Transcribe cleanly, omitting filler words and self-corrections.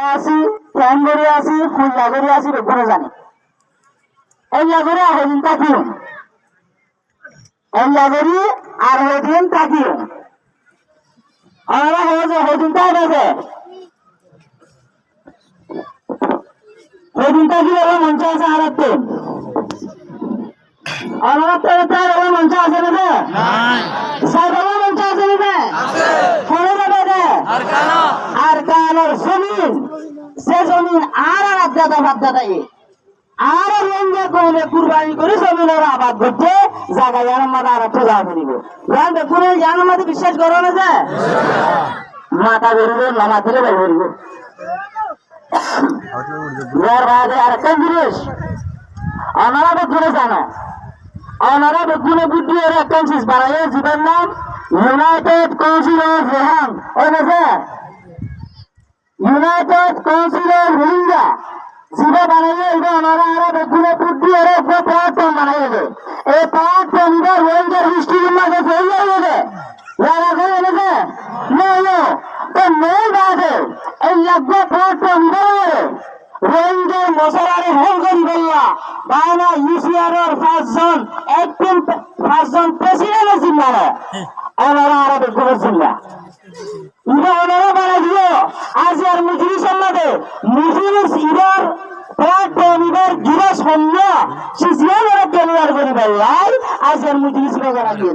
আছি ফ্যান করে আছি ফুল্লা করে আছি বেগুনে জানি এই লাগরে হদিন তাকিও এই লাগরি আর হদিন তাকিও আমরা হদিন তাই গেছে হদিন তাকিলে মঞ্চ আছে আর একটু আমরা তো তার মঞ্চ আছে না সাইবার মঞ্চ আছে না ফোনে যাবে আর কানোর জমিন সে জমিন আর আদাদা বাদাদাই আর রঙে কোনে কুরবানি করে জমিনের আবাদ করতে জায়গা জানার আর পূজা করিব জানবে কোন জানার মধ্যে বিশ্বাস করো না যে মাথা বেরোবে নামা দিলে বের করিব এর বাদে আর একটা জিনিস ওনারা বেগুনে জানো ওনারা বেগুনে বুদ্ধি এর একটা জিনিস বানাইয়ে জীবন নাম ইউনাইটেড কাউন্সিল অফ রেহান ওই না ইউনাইটেড কাউন্সিল অফ রোহিঙ্গা জিবা বানাইয়ে এটা ওনারা আরো বেগুনে বুদ্ধি এর একটা প্ল্যাটফর্ম বানাইয়ে এই প্ল্যাটফর্ম এটা রোহিঙ্গার হিস্ট্রির মধ্যে হয়ে যাবে লাগা করে এনেছে না তো মেয়ে বাদে এই লাগবে প্ল্যাটফর্ম বানাইয়ে রোহিঙ্গার মশলারে ভুল করি বললা বায়না ইউসিআর এর পাঁচজন প্রেসিডেন্টের জিম্মারে ওনারা আরো বেগুনের জিম্মা ইরা ওনারা বানাই দিল আজ আর মুজরিসের মধ্যে মুজরিস ইরার প্ল্যাটফর্ম ইরার গিরা সন্ধ্যা সে জিয়ার ক্লিয়ার করি বললাই আজ আর মুজরিস বাজার দিয়ে